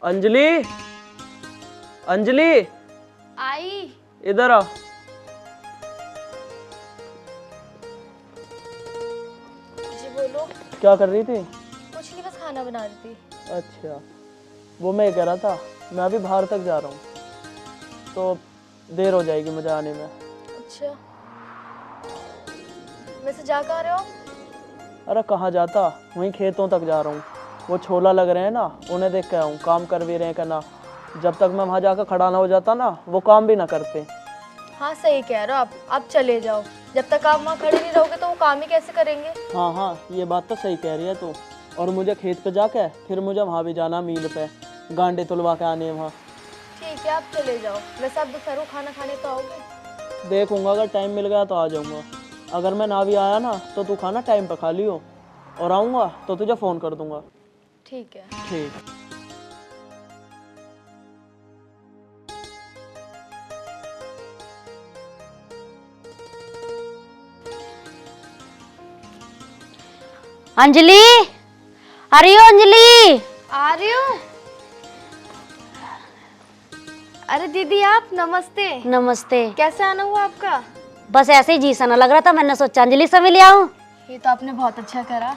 अंजलि, अंजलि आई। इधर आ। जी बोलो। क्या कर रही थी? कुछ नहीं, बस खाना बना रही थी। अच्छा, वो मैं कह रहा था, मैं अभी बाहर तक जा रहा हूँ तो देर हो जाएगी मुझे आने में। अच्छा, वैसे जा कहाँ रहे हो? अरे कहाँ जाता, वहीं खेतों तक जा रहा हूँ। वो छोला लग रहे हैं ना, उन्हें देख के आऊँ। काम कर भी रहे हैं करना, जब तक मैं वहाँ जाकर खड़ा ना हो जाता ना, वो काम भी ना करते। हाँ सही कह रहे हो आप चले जाओ। जब तक आप वहाँ खड़े नहीं रहोगे तो वो काम ही कैसे करेंगे? हाँ हाँ, ये बात तो सही कह रही है तू। और मुझे खेत पे जाके फिर मुझे वहाँ भी जाना, मील पे गांडे तुलवा के आने वहाँ। ठीक है, आप चले जाओ। वैसे आप दोपहर को खाना खाने तो आओगे? देखूंगा, अगर टाइम मिल गया तो आ जाऊंगा। अगर मैं ना भी आया ना तो तू खाना टाइम पे खा लियो, और आऊँगा तो तुझे फ़ोन कर दूंगा। ठीक है। ठीक। अंजलि, अरे ओ अंजलि। आ रही हूँ। अरे दीदी आप, नमस्ते। नमस्ते। कैसे आना हुआ आपका? बस ऐसे ही जी सा ना लग रहा था, मैंने सोचा अंजलि से मिल आऊं। ये तो आपने बहुत अच्छा करा।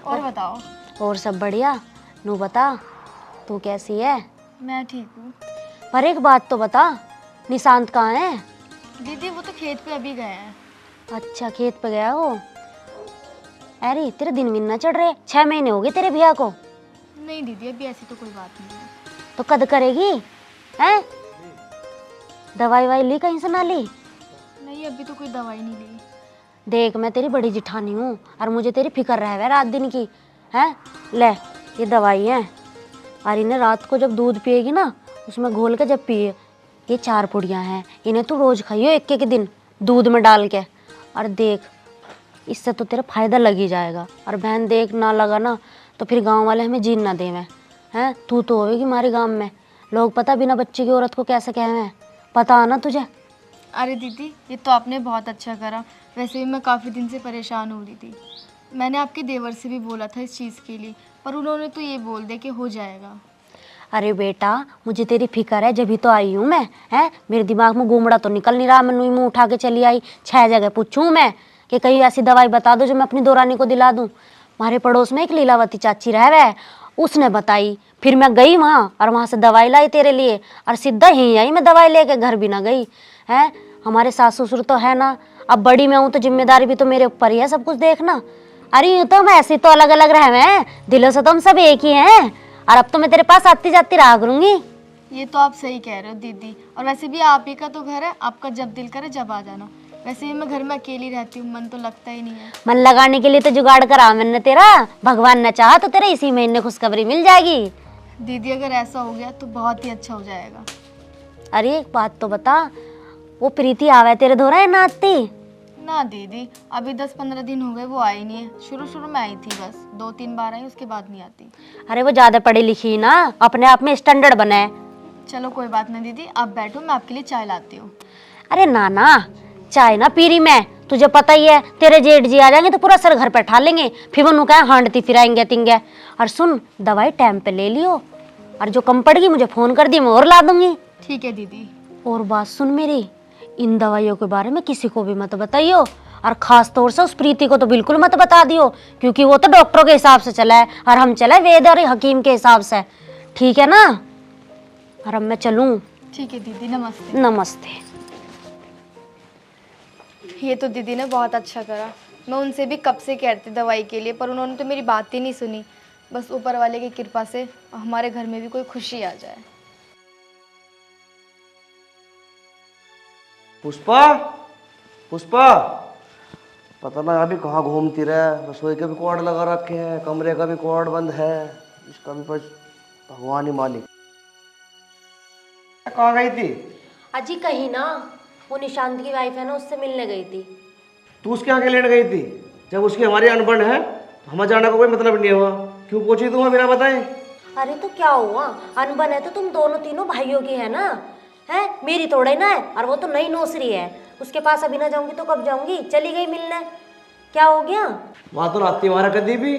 और बताओ। और सब बढ़िया। नू बता, तू कैसी है? मैं ठीक हूँ। पर एक बात तो बता, निशांत कहाँ है? दीदी वो तो खेत पे अभी गए हैं। अच्छा, खेत पे गया हो। अरे तेरे दिन भी ना चढ़ रहे, 6 महीने हो गए तेरे भैया को। नहीं दीदी, अभी ऐसी तो कोई बात नहीं है। तो कद करेगी हैं? दवाई वाई ली कहीं से ना ली? नहीं, अभी तो कोई दवाई नहीं ली। देख, मैं तेरी बड़ी जिठानी हूँ और मुझे तेरी फिक्र रहे रात दिन की। है ले, ये दवाई है, और इन्हें रात को जब दूध पिएगी ना, उसमें घोल के जब पिए। ये 4 पुड़ियाँ हैं, इन्हें तू रोज खाइयो एक एक दिन दूध में डाल के। और देख, इससे तो तेरा फायदा लग ही जाएगा। और बहन देख, ना लगा ना तो फिर गांव वाले हमें जीन ना देवें। हैं, तू तो होगी हमारे गांव में, लोग पता बिना बच्चे की औरत को कैसे कहें, पता है ना तुझे? अरे दीदी, ये तो आपने बहुत अच्छा करा। वैसे भी मैं काफ़ी दिन से परेशान हो रही थी। मैंने आपके देवर से भी बोला था इस चीज़ के लिए, पर उन्होंने तो ये बोल दिया कि हो जाएगा। अरे बेटा, मुझे तेरी फिक्र है, जब ही तो आई हूँ मैं। है, मेरे दिमाग में घूमड़ा तो निकल नहीं रहा, मैं मुँह उठा के चली आई। 6 जगह पूछूँ मैं कि कहीं ऐसी दवाई बता दो जो मैं अपनी दोरानी को दिला दूँ। हमारे पड़ोस में एक लीलावती चाची रह है, उसने बताई। फिर मैं गई वहाँ और वहाँ से दवाई लाई तेरे लिए, और सीधा ही आई मैं दवाई लेके, घर भी ना गई। है, हमारे सास ससुर तो है ना, अब बड़ी मैं हूँ तो जिम्मेदारी भी तो मेरे ऊपर ही है सब कुछ देखना। अरे यूँ तो हम ऐसे तो अलग अलग रहे हैं, दिलों से तो हम सब एक ही हैं। और अब तो मैं तेरे पास आती जाती रहा करूंगी। ये तो आप सही कह रहे हो दीदी। और वैसे भी आप ही का तो घर है, आपका जब दिल करे जब आ जाना। वैसे भी मैं घर में अकेली रहती हूँ, मन तो लगता ही नहीं है। मन लगाने के लिए तो जुगाड़ करा मैंने तेरा, भगवान ने चाहा तो तेरे इसी महीने खुशखबरी मिल जाएगी। दीदी अगर ऐसा हो गया तो बहुत ही अच्छा हो जाएगा। अरे एक बात तो बता, वो प्रीति आवे तेरे धोरा है ना आती? ना दीदी, अभी 10-15 दिन हो गए वो आई नहीं है। शुरू में आई थी, बस 2-3 बार आई, उसके बाद नहीं आती। अरे वो ज्यादा पढ़ी लिखी ना, अपने आप में स्टैंडर्ड बना है। चलो कोई बात नहीं दीदी, आप बैठो, मैं आपके लिए चाय लाती हूँ। अरे ना, चाय ना पी रही मैं, तुझे पता ही है, तेरे जेठ जी आ जाएंगे तो पूरा सर घर पे ठा लेंगे, फिर वो कहे हांडती फिराएंगे तिंगे। और सुन, दवाई टाइम पे ले लियो, और जो कम पड़ेगी मुझे फोन कर दी, मैं और ला दूंगी। ठीक है दीदी। और बात सुन मेरी, इन दवाइयों के बारे में किसी को भी मत बताइयो, और खास तौर से उस प्रीति को तो बिल्कुल मत बता दियो, क्योंकि वो तो डॉक्टरों के हिसाब से चला है और हम चले वेद और हकीम के हिसाब से। ठीक है ना? और अब मैं चलूं। ठीक है दीदी, नमस्ते। नमस्ते। ये तो दीदी ने बहुत अच्छा करा। मैं उनसे भी कब से कह रही थी दवाई के लिए, पर उन्होंने तो मेरी बात ही नहीं सुनी। बस ऊपर वाले की कृपा से हमारे घर में भी कोई खुशी आ जाए। पुष्पा, पुष्पा, पता ना अभी कहाँ घूमती रहे। रसोई के भी कॉर्ड लगा रखे हैं, कमरे का भी कॉर्ड बंद है, इसका भी बस भगवान ही मालिक। कहाँ गई थी? अजी कहीं ना, वो निशांत की वाइफ है ना, उससे मिलने गई थी। तू उसके आगे लेने गई थी? जब उसकी हमारी अनबन है तो हमें जाने का कोई मतलब नहीं हुआ। क्यों पूछी तू बिना बताए? अरे तो क्या हुआ, अनबन है तो तुम दोनों तीनों भाइयों की है ना, है मेरी थोड़े ना है। और वो तो नई नौसरी है, उसके पास अभी ना जाऊंगी तो कब जाऊंगी, चली गई मिलने। क्या हो गया? वहां तो नाती मारा कदी भी,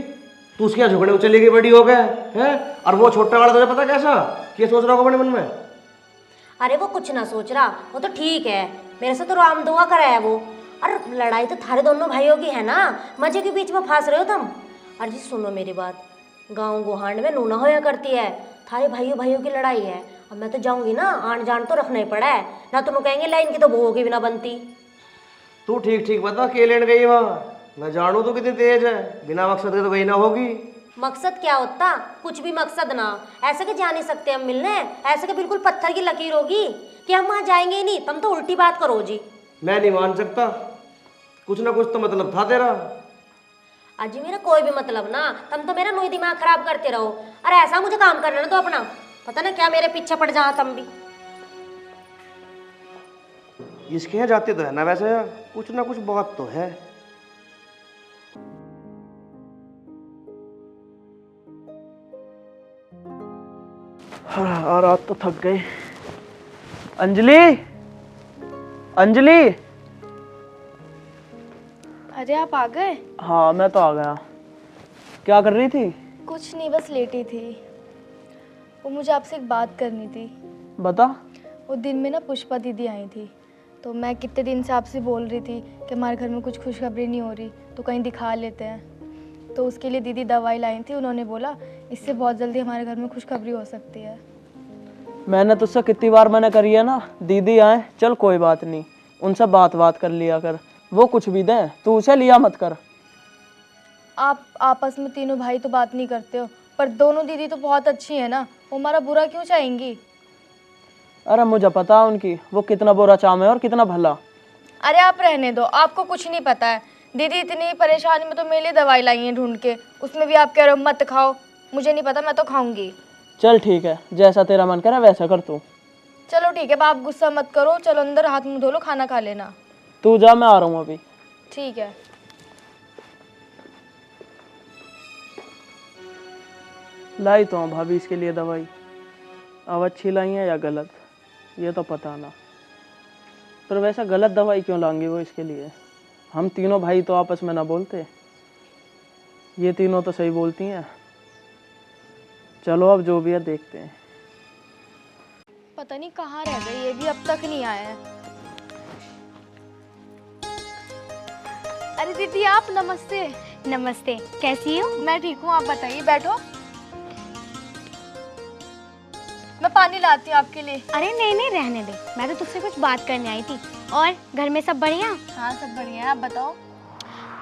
तू उसके यहाँ झुकने को चली गई, बड़ी हो गए हैं। और वो छोटा वाला तुझे पता कैसा, क्या सोच रहा होगा अपने मन में? अरे वो कुछ ना सोच रहा, वो तो ठीक है, मेरे से तो राम दुआ करा है वो। अरे लड़ाई तो थारे दोनों भाइयों की है ना, मजे के बीच में फंस रहे हो तुम। अरे जी सुनो मेरी बात, गांव गुहांड में नूना होया करती है, थारे भाइयों भाइयों की लड़ाई है। अब मैं तो जाऊंगी ना, आन जान तो रखना ही पड़ा है, ना तुम कहेंगे लाइन की तो बहू की बिना बनती। तू ठीक ठीक बता, के लेने गई वहाँ? मैं जानू तू कितनी तेज है, बिना मकसद के तो गई ना होगी। मकसद क्या होता, कुछ भी मकसद ना, ऐसे के जा नहीं सकते हम मिलने, ऐसे के बिल्कुल पत्थर की लकीर होगी कि हम वहाँ जाएंगे ही नहीं। तुम तो उल्टी बात करो जी। मैं नहीं मान सकता, कुछ ना कुछ तो मतलब था तेरा। अजी मेरा कोई भी मतलब ना, तुम तो मेरा नोई दिमाग खराब करते रहो। अरे ऐसा मुझे काम करना ना तो अपना, पता ना क्या मेरे पीछे पड़ जा तुम भी। इसके यहाँ जाते तो है ना, वैसे कुछ ना कुछ बात तो है। हाँ, रात तो थक गए। अंजलि, अंजलि। अरे आप आ गए? हाँ मैं तो आ गया। क्या कर रही थी? कुछ नहीं, बस लेटी थी। वो मुझे आपसे एक बात करनी थी। बता। वो दिन में ना पुष्पा दीदी आई थी, तो मैं कितने दिन से आपसे बोल रही थी कि हमारे घर में कुछ खुशखबरी नहीं हो रही, तो कहीं दिखा लेते हैं। तो उसके लिए दीदी दवाई लाई थी, उन्होंने बोला इससे बहुत जल्दी हमारे घर में खुशखबरी हो सकती है। मैंने तुझसे कितनी बार मना करी है ना, दीदी आए चल कोई बात नहीं, उनसे बात कर लिया कर, वो कुछ भी दें तू उसे लिया मत कर। आप आपस में तीनों भाई तो बात नहीं करते हो, पर दोनों दीदी तो बहुत अच्छी है ना, वो हमारा बुरा क्यों चाहेंगी? अरे मुझे पता है उनकी, वो कितना बुरा चाम है और कितना भला। अरे आप रहने दो, आपको कुछ नहीं पता है। दीदी इतनी परेशानी में तो मेरे लिए दवाई लाई है ढूंढ के, उसमें भी आप कह रहे हो मत खाओ। मुझे नहीं पता, मैं तो खाऊंगी। चल ठीक है, जैसा तेरा मन करे वैसा कर तू। चलो ठीक है, अब आप गुस्सा मत करो, चलो अंदर हाथ मुंह धो लो, खाना खा लेना। तू जा, मैं आ रहा हूँ अभी। ठीक है। लाई तो हूँ भाभी इसके लिए दवाई, अब अच्छी लाई है या गलत ये तो पता ना, पर वैसा गलत दवाई क्यों लाएंगे वो इसके लिए? हम तीनों भाई तो आपस में ना बोलते, ये तीनों तो सही बोलती हैं। चलो अब जो भी है देखते हैं। पता नहीं कहाँ रह गई, ये भी अब तक नहीं आया है। अरे दीदी आप, नमस्ते। नमस्ते, कैसी हो? मैं ठीक हूँ, आप बताइए, बैठो। मैं पानी लाती हूँ आपके लिए। अरे नहीं नहीं, रहने दे, मैं तो तुझसे कुछ बात करने आई थी। और घर में सब बढ़िया? हाँ सब बढ़िया है, आप बताओ।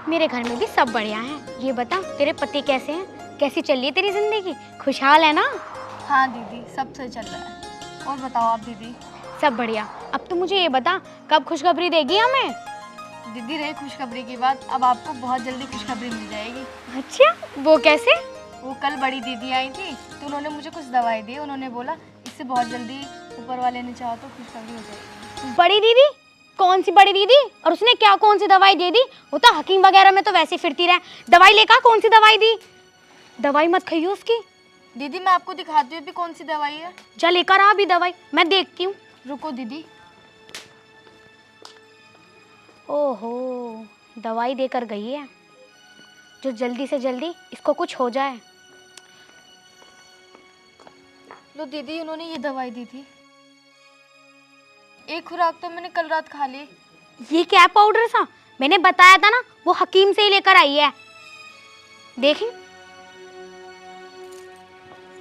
मेरे घर में भी सब बढ़िया हैं। ये बता तेरे पति कैसे हैं, कैसी चल रही है तेरी जिंदगी, खुशहाल है ना? हाँ दीदी सब सही चल रहा है। और बताओ आप दीदी। सब बढ़िया। अब तो मुझे ये बता, कब खुशखबरी देगी हमें? दीदी रही खुशखबरी की बात, अब आपको बहुत जल्दी खुशखबरी मिल जाएगी। अच्छा, वो कैसे? वो कल बड़ी दीदी आई थी, तो उन्होंने मुझे कुछ दवाई दी, उन्होंने बोला इससे बहुत जल्दी ऊपर वाले ने चाहा तो खुशखबरी हो जाएगी। बड़ी दीदी? कौन सी बड़ी दीदी? और उसने क्या कौन सी दवाई दे दी? वो तो हकीम वगैरह में तो वैसे फिरती रहे। दवाई लेकर कौन सी दवाई दी? दवाई मत खाइयो उसकी। दीदी मैं आपको दिखाती हूँ अभी कौन सी दवाई है। जा लेकर आ अभी दवाई, मैं देखती हूँ। रुको दीदी। ओहो, दवाई देकर गई है, जो जल्दी से जल्दी इसको कुछ हो जाए। लो दीदी, उन्होंने ये दवाई दी थी, एक खुराक तो मैंने कल रात खा ली। ये क्या पाउडर सा? मैंने बताया था ना, वो हकीम से ही लेकर आई है। देखें।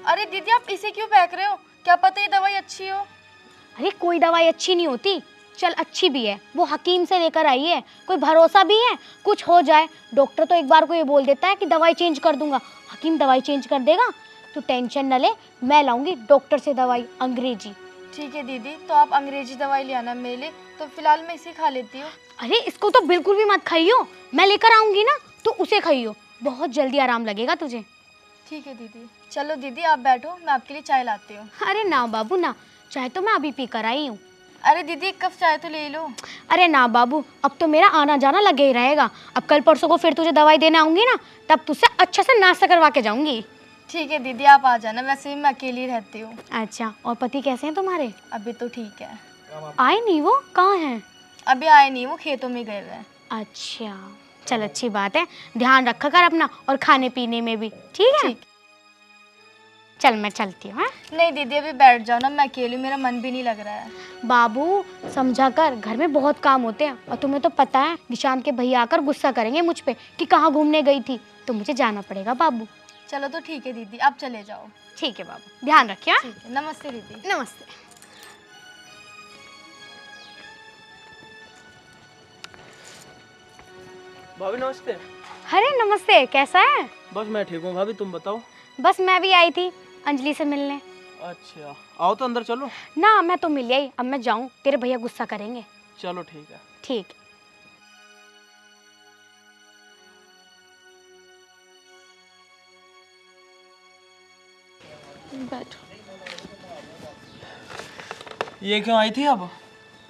अरे दीदी आप इसे क्यों फेंक रहे हो, क्या पता ये दवाई अच्छी हो। अरे कोई दवाई अच्छी नहीं होती, चल अच्छी भी है, वो हकीम से लेकर आई है, कोई भरोसा भी है कुछ हो जाए। डॉक्टर तो एक बार को ये बोल देता है कि दवाई चेंज कर दूंगा, हकीम दवाई चेंज कर देगा। तो टेंशन न ले, मैं लाऊंगी डॉक्टर से दवाई अंग्रेजी। ठीक है दीदी, तो आप अंग्रेजी दवाई ले आना मेरे लिए, तो फिलहाल मैं इसे खा लेती हूँ। अरे इसको तो बिल्कुल भी मत खाइयो, मैं लेकर आऊंगी ना तो उसे खाइयो, बहुत जल्दी आराम लगेगा तुझे। ठीक है दीदी। चलो दीदी आप बैठो, मैं आपके लिए चाय लाती हूँ। अरे ना बाबू ना, चाय तो मैं अभी पी कर आई हूँ। अरे दीदी एक कप चाय तो ले लो। अरे ना बाबू, अब तो मेरा आना जाना लगे ही रहेगा। अब कल परसों को फिर तुझे दवाई देने आऊंगी ना, तब तुझसे अच्छे से नाश्ता करवा के जाऊंगी। ठीक है दीदी आप आ जाना, वैसे भी मैं अकेली रहती हूँ। अच्छा, और पति कैसे हैं तुम्हारे? अभी तो ठीक है। आए नहीं वो, कहाँ हैं? अभी आए नहीं, वो खेतों में गए हुए हैं। अच्छा चल, अच्छी बात है, ध्यान रखा कर अपना और खाने पीने में भी, ठीक है? ठीक। चल मैं चलती हूँ। हाँ? नहीं दीदी अभी बैठ जाओ ना, मैं अकेली, मेरा मन भी नहीं लग रहा है। बाबू समझा कर, घर में बहुत काम होते हैं और तुम्हें तो पता है निशांत के भैया आकर गुस्सा करेंगे मुझ पे कि कहाँ घूमने गई थी, तो मुझे जाना पड़ेगा बाबू। चलो तो ठीक है दीदी, आप चले जाओ। ठीक है बाबू, ध्यान रखिए। हाँ? ठीक है, नमस्ते दीदी। नमस्ते। भाभी नमस्ते। अरे नमस्ते, कैसा है? बस मैं ठीक हूँ भाभी, तुम बताओ। बस मैं भी आई थी अंजलि से मिलने। अच्छा आओ तो अंदर चलो। ना मैं तो मिल आई, अब मैं जाऊँ, तेरे भैया गुस्सा करेंगे। चलो ठीक है। ठीक। बैठो। ये क्यों आई थी अब?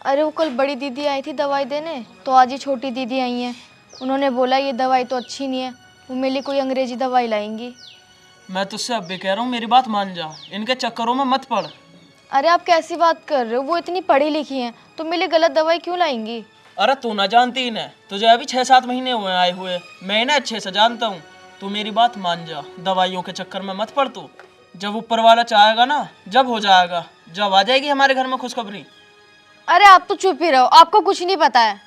अरे वो कल बड़ी दीदी आई थी दवाई देने, तो आज ही छोटी दीदी आई हैं। उन्होंने बोला ये दवाई तो अच्छी नहीं है, वो मेरे लिए कोई अंग्रेजी दवाई लाएंगी। मैं तुझसे अब भी कह रहा हूँ मेरी बात मान जा, इनके चक्करों में मत पड़। अरे आप कैसी बात कर रहे हो, वो इतनी पढ़ी लिखी हैं, तो मेरे लिए गलत दवाई क्यों लाएंगी? अरे तू ना जानती इन्हें, तुझे अभी 6-7 महीने हुए आए हुए, मैं इन्हें अच्छे से जानता हूँ। तू मेरी बात मान जा, दवाइयों के चक्कर में मत पड़ तू। जब ऊपर वाला चाहेगा ना, जब हो जाएगा, जब आ जाएगी हमारे घर में खुशखबरी। अरे आप तो चुप ही रहो, आपको कुछ नहीं पता है।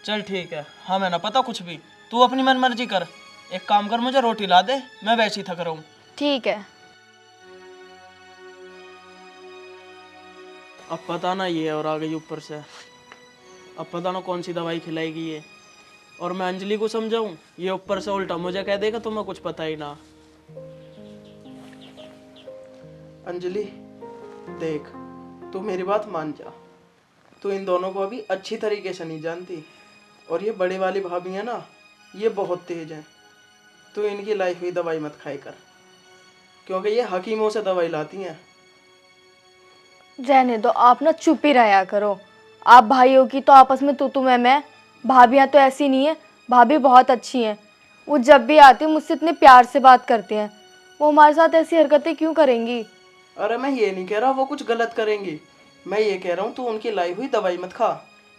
चल ठीक है, हमें ना पता कुछ भी, तू अपनी मन मर्जी कर। एक काम कर, मुझे रोटी ला दे, मैं वैसे ही थक रहा हूँ। ठीक है। अब पता ना ये और आ गई ऊपर से, अब पता ना कौन सी दवाई खिलाएगी ये। और मैं अंजलि को समझाऊं, ये ऊपर से उल्टा मुझे कह देगा तुम्हें कुछ पता ही ना। अंजलि देख, तू मेरी बात मान जा, तू इन दोनों को अभी अच्छी तरीके से नहीं जानती। और ये बड़ी वाली भाभी है ना, ये बहुत तेज है। तू इनकी लाई हुई दवाई मत खाई कर, क्योंकि ये हकीमों से दवाई लाती हैं। रहने दो, आप ना चुप ही रहा करो। आप भाइयों की तो आपस में तू मैं, भाभियाँ तो ऐसी नहीं है, भाभी बहुत अच्छी हैं। वो जब भी आती है मुझसे इतने प्यार से बात करती हैं, वो हमारे साथ ऐसी हरकतें क्यों करेंगी? अरे मैं ये नहीं कह रहा वो कुछ गलत करेंगी, मैं ये कह रहा हूँ तू उनकी लाई हुई दवाई मत खा,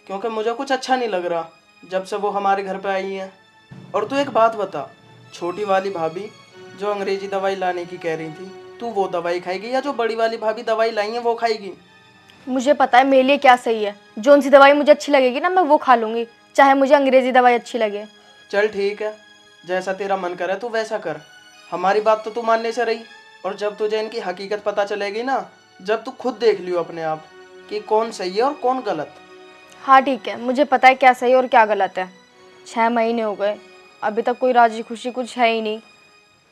क्योंकि मुझे कुछ अच्छा नहीं लग रहा जब से वो हमारे घर पे आई हैं। और तू एक बात बता, छोटी वाली भाभी जो अंग्रेजी दवाई लाने की कह रही थी, तू वो दवाई खाएगी या जो बड़ी वाली भाभी दवाई लाई है वो खाएगी? मुझे पता है मेरे लिए क्या सही है। जो सी दवाई मुझे अच्छी लगेगी ना, मैं वो खा लूँगी, चाहे मुझे अंग्रेजी दवाई अच्छी लगे। चल ठीक है, जैसा तेरा मन करे तू वैसा कर। हमारी बात तो तू मानने से रही, और जब तुझे इनकी हकीकत पता चलेगी ना, जब तू खुद देख लियो अपने आप कि कौन सही है और कौन गलत। हाँ ठीक है, मुझे पता है क्या सही और क्या गलत है। 6 महीने हो गए, अभी तक कोई राजी खुशी कुछ है ही नहीं।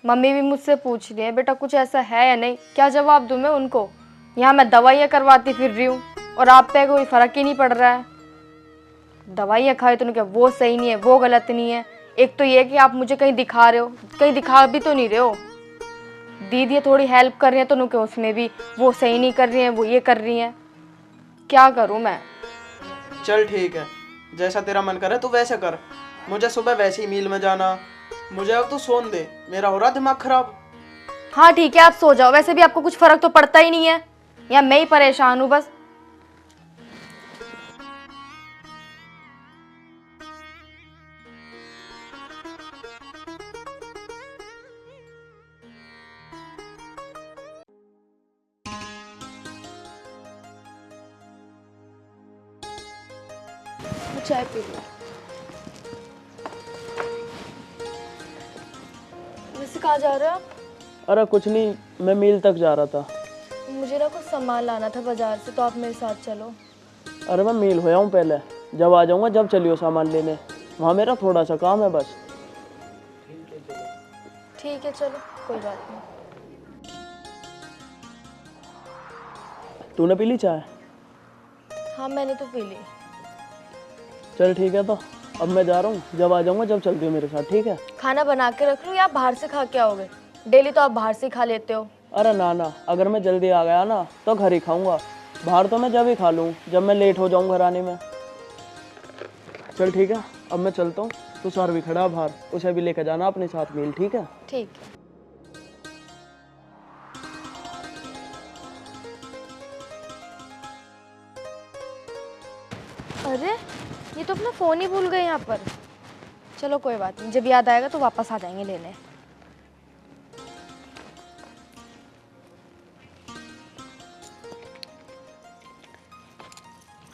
मम्मी भी मुझसे पूछ रही है बेटा कुछ ऐसा है या नहीं, क्या जवाब दूँ मैं उनको? यहाँ मैं दवाइयाँ करवाती फिर रही हूँ और आप पे कोई फ़र्क ही नहीं पड़ रहा है। दवाइयाँ खाई तो क्या वो सही नहीं है, वो गलत नहीं है। एक तो ये कि आप मुझे कहीं दिखा रहे हो, कहीं दिखा भी तो नहीं रहे हो। दीदी थोड़ी हेल्प कर रही हैं तो नुके उसमें भी वो सही नहीं कर रही हैं, वो ये कर रही हैं। क्या करूँ मैं? चल ठीक है, जैसा तेरा मन करे तू वैसे कर। मुझे सुबह वैसे ही मील में जाना, मुझे अब तू सोन दे, मेरा हो रहा दिमाग खराब। हाँ ठीक है, आप सो जाओ, वैसे भी आपको कुछ फ़र्क तो पड़ता ही नहीं है, या मैं ही परेशान हूँ बस। चाय पी लो। वैसे कहाँ जा रहे हो आप? अरे कुछ नहीं, मैं मील तक जा रहा था। मुझे ना कुछ सामान लाना था बाजार से, तो आप मेरे साथ चलो। अरे मैं मील होया हूँ पहले, जब आ जाऊँगा जब चलियो सामान लेने, वहाँ मेरा थोड़ा सा काम है बस। ठीक है चलो, कोई बात नहीं। तूने पी ली चाय? हाँ मैंने तो पी ली। चल ठीक है, तो अब मैं जा रहा हूँ, जब आ जाऊँगा जब चलती हो मेरे साथ, ठीक है? खाना बना के रख लूँ या आप बाहर से खा के आओगे? डेली तो आप बाहर से ही खा लेते हो। अरे ना ना, अगर मैं जल्दी आ गया ना तो घर ही खाऊंगा, बाहर तो मैं जब ही खा लूँ जब मैं लेट हो जाऊँ घर आने में। चल ठीक है, अब मैं चलता हूँ, तो सर भी खड़ा बाहर, उसे भी लेकर जाना अपने साथ मील, ठीक है? ठीक है। अरे ये तो अपना फ़ोन ही भूल गए यहाँ पर। चलो कोई बात नहीं, जब याद आएगा तो वापस आ जाएंगे लेने।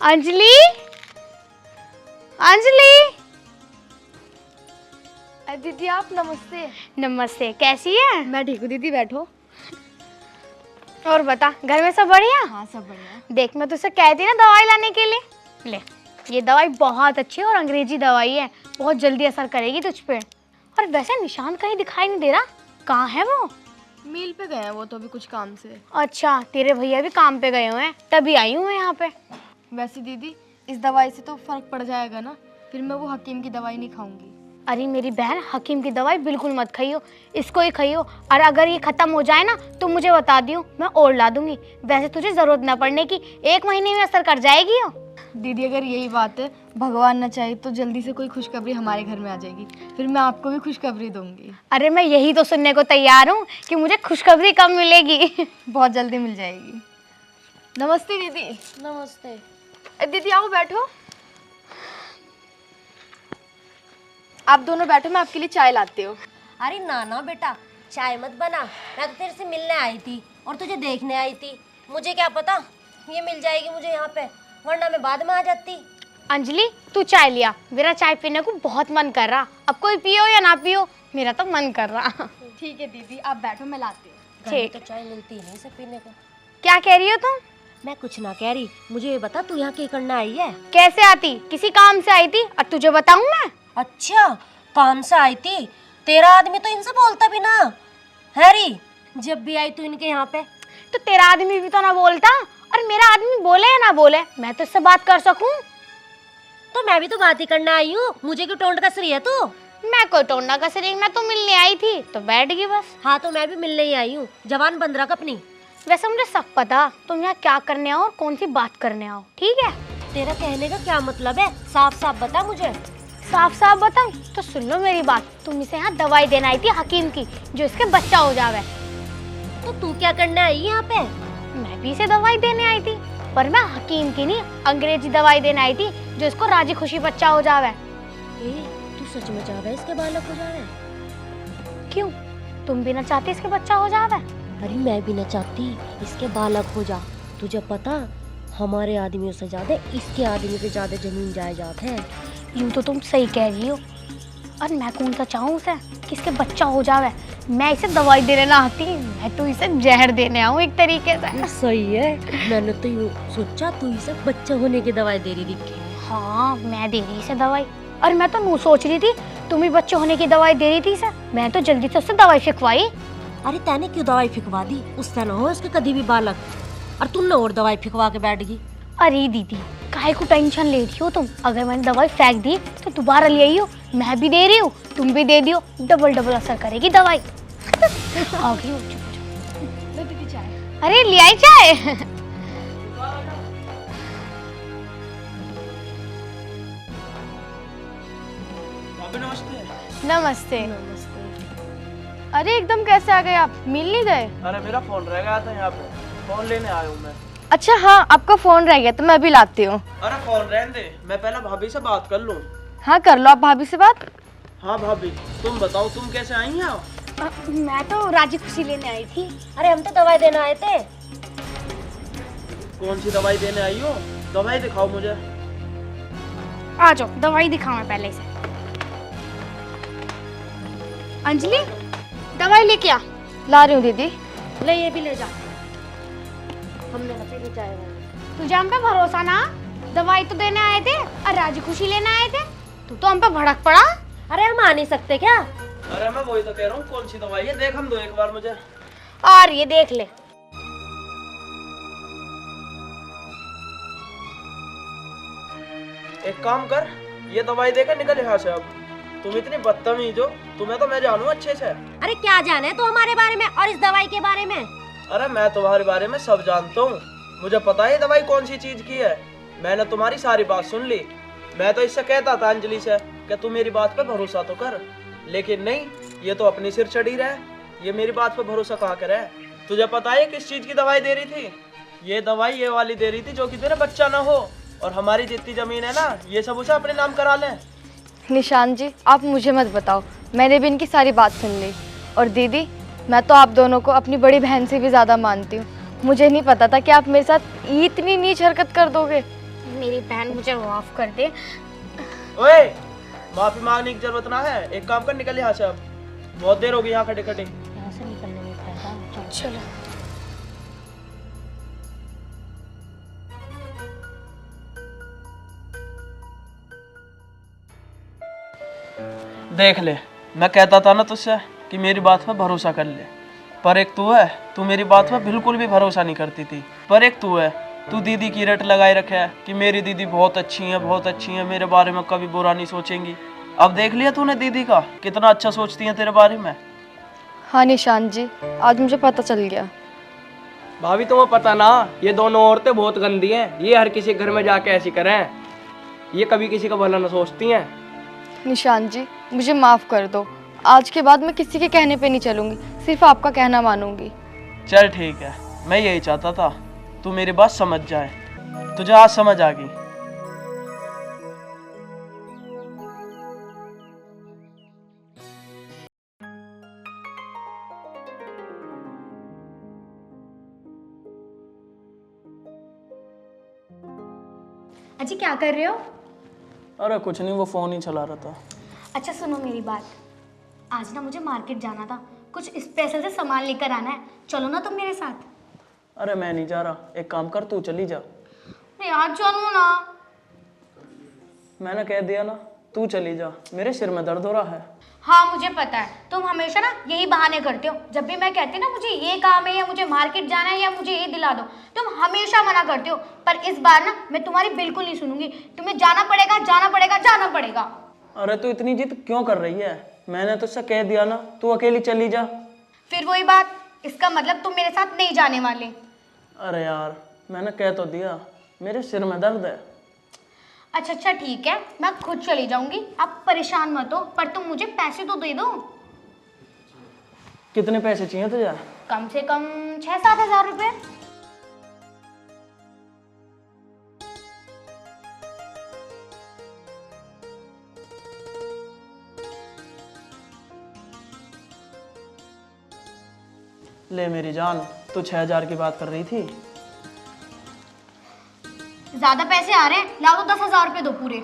अंजलि, अंजलि। दीदी आप नमस्ते। नमस्ते, कैसी है? मैं ठीक हूँ दीदी, बैठो। और बता, घर में सब बढ़िया? हाँ सब बढ़िया। देख, मैं तुझसे कहती ना दवाई लाने के लिए, ले ये दवाई बहुत अच्छी है और अंग्रेजी दवाई है, बहुत जल्दी असर करेगी तुझ पे। और वैसे निशान कहीं दिखाई नहीं दे रहा, कहाँ है वो? मील पे गए हैं वो तो अभी कुछ काम से। अच्छा, तेरे भैया भी काम पे गए हुए हैं, तभी आई हूँ मैं यहाँ पे। वैसे दीदी इस दवाई से तो फर्क पड़ जाएगा ना, फिर मैं वो हकीम की दवाई नहीं खाऊंगी। अरे मेरी बहन, हकीम की दवाई बिल्कुल मत खाइयो, इसको ही खाइयो। और अगर ये खत्म हो जाए ना तो मुझे बता दियो, मैं और ला दूंगी। वैसे तुझे जरूरत ना पड़ने की, 1 महीने में असर कर जाएगी यो। दीदी अगर यही बात है, भगवान न चाहे तो जल्दी से कोई खुशखबरी हमारे घर में आ जाएगी, फिर मैं आपको भी खुशखबरी दूंगी। अरे मैं यही तो सुनने को तैयार हूँ कि मुझे खुशखबरी कब मिलेगी। बहुत जल्दी मिल जाएगी। नमस्ते दीदी। नमस्ते। दीदी आओ बैठो। आप दोनों बैठो, मैं आपके लिए चाय लाती हूँ। अरे ना ना बेटा, चाय मत बना, मैं तो तेरे से मिलने आई थी और तुझे देखने आई थी। मुझे क्या पता ये मिल जाएगी मुझे यहाँ पे, वरना मैं बाद में आ जाती। अंजलि, तू चाय लिया, मेरा चाय पीने को बहुत मन कर रहा। अब कोई पियो या ना पियो, मेरा तो मन कर रहा। ठीक है दीदी, आप बैठो, मैं लाती हूँ। घर में ठीक। तो चाय मिलती नहीं सब पीने को। क्या कह रही हो तुम? मैं कुछ ना कह रही, मुझे ये बता तू यहाँ क्या करना आई है? कैसे आती? किसी काम से आई थी और तुझे बताऊं मैं? अच्छा, काम से आई थी? तेरा आदमी तो इनसे बोलता भी ना, हैरी। जब भी आई तू इनके यहाँ पे तो तेरा आदमी भी तो ना बोलता, और मेरा आदमी बोले या ना बोले, मैं तो इससे बात कर सकूं। तो मैं भी तो बात ही करना आई हूँ, मुझे क्यों टोंट कस रही है तू? मैं कोई टोना कस रही, मैं तो मिलने आई थी तो बैठ गई बस। हाँ तो मैं भी मिलने ही आई हूँ, जवान बंद रख अपनी। वैसे मुझे सब पता तुम यहाँ क्या करने आओ और कौन सी बात करने आओ, ठीक है? तेरा कहने का क्या मतलब है, साफ साफ बता मुझे। साफ साफ बताऊं तो सुन लो मेरी बात। तुम इसे यहाँ दवाई देने आई थी हकीम की, जो इसके बच्चा हो जावे। तो तू क्या करने आई यहाँ पे? मैं भी इसे दवाई देने आई थी, पर मैं हकीम की नहीं, अंग्रेजी दवाई देने आई थी, जो इसको राजी खुशी बच्चा हो जावे। ए, तू सच में चाह रहा है इसके बालक हो जावे? क्यों, तुम भी ना चाहती इसके बच्चा हो जावे? अरे मैं भी न चाहती इसके बालक हो जा। तुझे पता हमारे आदमियों से ज्यादा इसके आदमी पे ज्यादा जमीन जायदाद है। यूँ तो तुम सही कह रही हो, और मैं कौन सा चाहूँ उसे कि इसके बच्चा हो जावे। मैं इसे दवाई देने ना आती, मैं तो इसे जहर देने आऊँ एक तरीके से। सही है, मैंने तो यूँ सोचा तू इसे बच्चा होने की दवाई दे रही थी। हाँ, मैं दे रही इसे दवाई, और मैं तो नू सोच रही थी तुम ही बच्चे होने की दवाई दे रही थी इसे। मैं तो जल्दी से उससे दवाई फिकवाई। अरे तैने क्यों दवाई फिकवा दी? उससे न हो इसके कभी भी बालक, और तुमने और दवाई फिकवा के बैठ गई। अरे दीदी, काहे को टेंशन ले रही हो तुम? अगर मैंने दवाई फेंक दी तो दोबारा ले आई हो, मैं भी दे रही हूँ, तुम भी दे दियो, डबल डबल असर करेगी दवाई। आ गई हो, चुप चुप। लो दीदी चाय। अरे ले आई चाय। नमस्ते। नमस्ते। अरे एकदम कैसे आ गए आप, मिल नहीं गए? अरे मेरा फोन रह गया था यहाँ पे, फोन लेने आया हूँ मैं। अच्छा हाँ, आपका फोन रह गया तो मैं अभी लाती हूँ। अरे फोन रहने दे, मैं पहले भाभी से बात कर लूँ। हाँ कर लो आप भाभी से बात। हाँ भाभी, तुम बताओ तुम कैसे आई हैं? मैं तो राजी खुशी लेने आई थी। अरे हम तो दवाई देने आए थे। कौन सी दवाई देने आई हो? दवाई दिखाओ मुझे। आ जाओ, दवाई दिखाओ मैं पहले से। अंजलि, दवाई लेके आ। ला रही हूँ दीदी। ले ये भी ले जा, हमने ना पीनी चाय वाली। तुझे हम पे भरोसा ना? दवाई तो देने आए थे और राजी खुशी लेने आए थे, तू तो हम पे भड़क पड़ा। अरे हम आ नहीं सकते क्या? अरे मैं वही तो कह रहा हूँ, कौन सी दवाई है देख हम दो एक बार मुझे। और ये देख ले। एक काम कर, ये दवाई देकर निकल यहाँ से। अब तुम इतनी बदतमीज हो, तुम्हें तो मैं जानू अच्छे से। अरे क्या जाने तो हमारे बारे में और इस दवाई के बारे में? अरे मैं तुम्हारे बारे में सब जानता हूँ, मुझे पता है ये दवाई कौन सी चीज की है। मैंने तुम्हारी सारी बात सुन ली। मैं तो इससे कहता था अंजलि से कि तू मेरी बात पे भरोसा तो कर, लेकिन नहीं, ये तो अपनी सिर चढ़ी रहा है। ये मेरी बात पे भरोसा कहाँ करे? तुझे पता है किस चीज की दवाई दे रही थी? ये दवाई ये वाली दे रही थी जो कि तेरा बच्चा ना हो, और हमारी जितनी जमीन है ना, ये सब उसे अपने नाम करा ले। निशान जी आप मुझे मत बताओ, मैंने भी इनकी सारी बात सुन ली। और दीदी मैं तो आप दोनों को अपनी बड़ी बहन से भी ज़्यादा मानती हूँ। मुझे नहीं पता था कि आप मेरे साथ इतनी नीच हरकत कर दोगे। मेरी बहन, मुझे माफ कर दे। ओए, माफी मांगने की जरूरत ना है, एक काम कर, निकल यहाँ से अब, बहुत देर हो गई यहाँ खड़े खड़े। यहाँ से निकलने में फायदा है। चलो। देख ले, मैं कहता था ना तुझसे कि मेरी बात पे भरोसा कर ले, पर एक तू है, तू मेरी बात पे बिल्कुल भी भरोसा नहीं करती थी। पर एक तू है, तू दीदी की रट लगाए रखे है कि मेरी दीदी बहुत अच्छी है, बहुत अच्छी है, मेरे बारे में कभी बुरा नहीं सोचेंगी। अब देख लिया तूने दीदी का, कितना अच्छा सोचती है तेरे बारे में। हाँ निशांत जी, आज मुझे पता चल गया। भाभी तुम्हें पता ना, ये दोनों औरतें बहुत गंदी हैं, ये हर किसी के घर में जाके ऐसी करें, ये कभी किसी का भला ना सोचती हैं। निशांत जी, मुझे माफ़ कर दो। आज के बाद मैं किसी के कहने पे नहीं चलूंगी, सिर्फ आपका कहना मानूंगी। चल ठीक है, मैं यही चाहता था तू मेरी बात समझ जाए, तुझे आज समझ आ गई। अजी क्या कर रहे हो? अरे कुछ नहीं, वो फोन ही चला रहा था। अच्छा सुनो मेरी बात, आज ना मुझे मार्केट जाना था, कुछ स्पेशल से सामान लेकर आना है, चलो ना तुम मेरे साथ। अरे मैं नहीं जा रहा, एक काम कर, तू चली जा। अरे यार चलो ना। मैंने कह दिया ना, तू चली जा, मेरे सिर में दर्द हो रहा है। हाँ मुझे पता है, तुम हमेशा ना यही बहाने करते हो, जब भी मैं कहती हूँ ना मुझे ये काम है या मुझे मार्केट जाना है या मुझे ये दिला दो, तुम हमेशा मना करते हो। पर इस बार ना मैं तुम्हारी बिल्कुल नहीं सुनूंगी, तुम्हें जाना पड़ेगा, जाना पड़ेगा, जाना पड़ेगा। अरे तू इतनी जिद क्यों कर रही है? मैंने तुझसे कह दिया ना, तू अकेली चली जा। फिर वही बात, इसका मतलब तुम मेरे साथ नहीं जाने वाले। अरे यार, मैंने कह तो दिया, मेरे सिर में दर्द है। अच्छा अच्छा ठीक है, मैं खुद चली जाऊंगी, आप परेशान मत हो, पर तुम मुझे पैसे तो दे दो। कितने पैसे चाहिए तुझे? कम से कम 6-7 हज़ार रुपए। ले मेरी जान, तू 6,000 की बात कर रही थी। ज्यादा पैसे आ रहे हैं, लाओ तो 10,000 रुपए दो पूरे।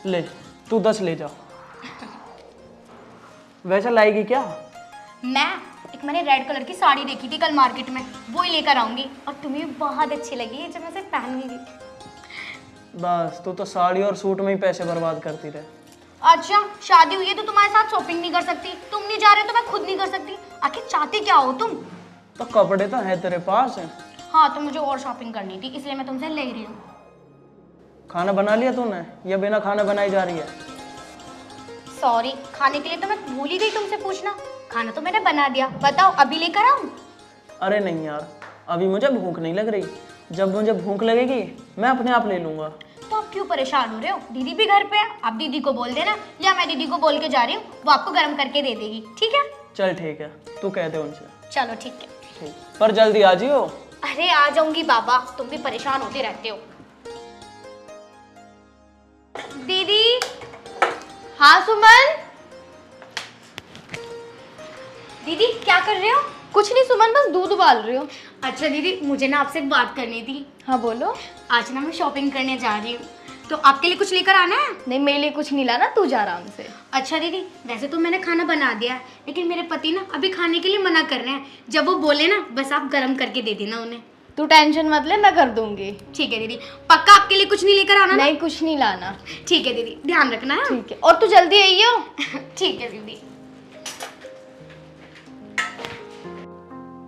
ले, तू 10 ले जा। वैसे लाएगी क्या? मैंने रेड कलर की साड़ी देखी थी कल मार्केट में, वो ही लेकर आऊंगी, और तुम्हें बहुत अच्छी लगी जब मैं उसे पहनूंगी। बस तू तो साड़ी और सूट में ही पैसे बर्बाद करती रहे। अच्छा शादी हुई है तो तुम्हारे साथ शॉपिंग नहीं कर सकती, तुम नहीं जा रहे तो मैं खुद नहीं कर सकती, आखिर चाहती क्या हो तुम? तो कपड़े तो है तेरे पास। हाँ तो मुझे और शॉपिंग करनी थी, इसलिए मैं तुमसे ले रही हूँ। खाना बना लिया तूने या बिना खाना बनाई जा रही है? सॉरी, खाने के लिए तो मैं भूल ही गई तुमसे पूछना, खाना तो मैंने बना दिया, बताओ अभी लेकर आऊँ? अरे नहीं यार, अभी मुझे भूख नहीं लग रही, जब मुझे भूख लगेगी मैं अपने आप ले लूंगा। तो आप क्यों परेशान हो रहे हो? दीदी भी घर पे है, आप दीदी को बोल देना, या मैं दीदी को बोल के जा रही हूँ, वो आपको गर्म करके दे देगी, ठीक है? चल ठीक है, तू कह दे उनसे। चलो ठीक है। ठीक, पर जल्दी आ जियो। अरे आ जाऊंगी बाबा, तुम भी परेशान होते रहते हो। दीदी। हाँ सुमन। दीदी क्या कर रहे हो? कुछ नहीं सुमन, बस दूध उबाल रही हूँ। अच्छा दीदी, मुझे ना आपसे एक बात करनी थी। हाँ बोलो। आज ना मैं शॉपिंग करने जा रही हूँ, तो आपके लिए कुछ लेकर आना है? नहीं मेरे लिए कुछ नहीं लाना, तू जा आराम से। अच्छा दीदी, वैसे तो मैंने खाना बना दिया है, लेकिन मेरे पति ना अभी खाने के लिए मना कर रहे हैं, जब वो बोले ना बस आप गर्म करके दे देना उन्हें। तू टेंशन मत ले, मैं कर दूंगी। ठीक है दीदी, पक्का आपके लिए कुछ नहीं लेकर आना ना? नहीं कुछ नहीं लाना। ठीक है दीदी, ध्यान रखना है। ठीक है, और तू जल्दी आइयो। ठीक है दीदी।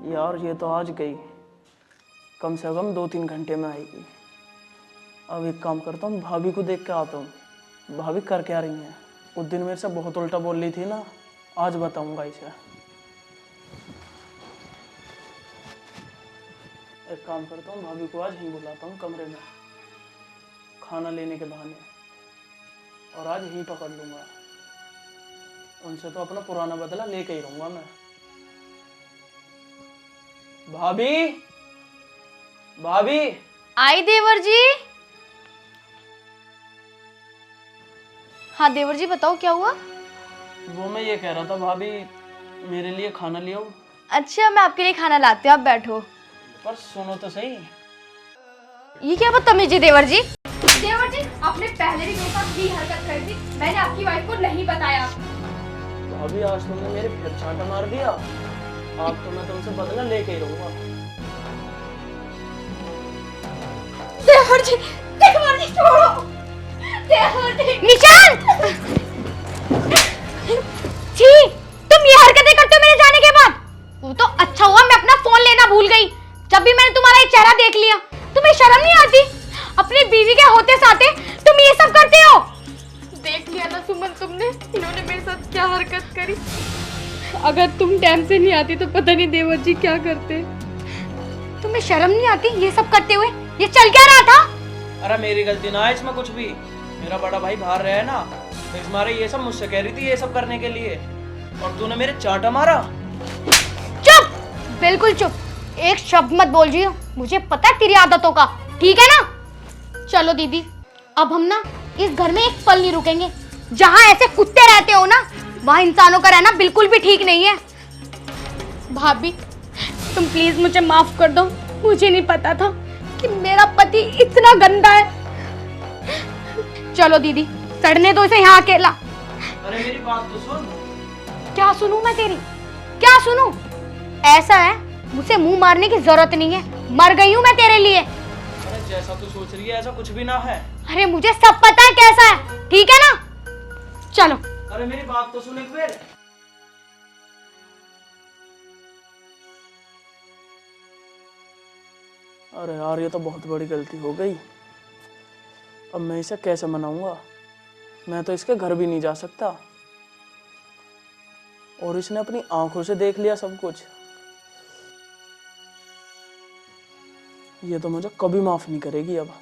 यार ये तो आज गई, कम से कम 2-3 घंटे में आएगी। अब एक काम करता हूँ, भाभी को देख के आता हूँ, भाभी कर क्या रही हैं। उस दिन मेरे से बहुत उल्टा बोल रही थी ना, आज बताऊंगा इसे। एक काम करता हूँ, भाभी को आज ही बुलाता हूँ कमरे में खाना लेने के बहाने, और आज ही पकड़ लूँगा। उनसे तो अपना पुराना बदला लेके ही रहूँगा मैं। भाभी, भाभी। आई देवर जी। हाँ देवर जी बताओ क्या हुआ? वो मैं ये कह रहा था, भाभी मेरे लिए खाना ले आओ, अच्छा मैं आपके लिए खाना लाती हूँ, आप बैठो। पर सुनो तो सही। ये क्या बदतमीजी देवर जी। देवर जी आपने पहले भी मेरे साथ यही हरकत कर दी, मैंने आपकी वाइफ को नहीं बताया। भाभी आज तुमने मेरे फिर छांटा मार दिया, अब तो मैं तुमसे बदला लेके ही रहूंगा। देवर जी, देवर जी छोड़ो, देवर जी। निशान! छी, तुम ये हरकतें करते हो मेरे जाने के बाद। वो तो अच्छा हुआ मैं अपना फोन लेना भूल गई। जब भी मैंने तुम्हारा ये चेहरा देख लिया, तुम्हें शर्म नहीं आती? अपनी बीवी के होते साथे तुम ये सब करते हो। देख लिया ना सुमन तुमने, इन्होंने मेरे साथ क्या हरकत करी। अगर तुम टाइम से नहीं आती तो पता नहीं देवर जी क्या करते। तुम्हें शर्म नहीं आती ये सब करते हुए? ये चल क्या रहा था? अरे मेरी गलती ना है इसमें कुछ भी, मेरा बड़ा भाई बाहर रहा है ना, तो इस मारे ये सब मुझसे कह रही थी ये सब करने के लिए, और तूने मेरे चांटा मारा। चुप, बिल्कुल चुप, एक शब्द मत बोल रही हो, मुझे पता है तेरी आदतों का, ठीक है ना? चलो दीदी, अब हम ना इस घर में एक पल नहीं रुकेंगे। जहां ऐसे कुत्ते रहते हो ना, वहां इंसानों का रहना बिल्कुल भी ठीक नहीं है। भाभी तुम प्लीज मुझे माफ कर दो, मुझे नहीं पता था कि मेरा पति इतना गंदा है। चलो दीदी, सड़ने दो इसे यहाँ अकेला। अरे मेरी बात तो सुन। क्या सुनूं मैं तेरी, क्या सुनूं? ऐसा है, मुझसे मुंह मारने की जरूरत नहीं है, मर गई हूं मैं तेरे लिए। अरे जैसा तू सोच रही है ऐसा कुछ भी ना है। अरे मुझे सब पता है कैसा है, ठीक है ना? चलो। अरे मेरी बात तो सुन एक बार। अरे यार ये तो बहुत बड़ी गलती हो गई, अब मैं इसे कैसे मनाऊंगा? मैं तो इसके घर भी नहीं जा सकता, और इसने अपनी आंखों से देख लिया सब कुछ। ये तो मुझे कभी माफ नहीं करेगी अब।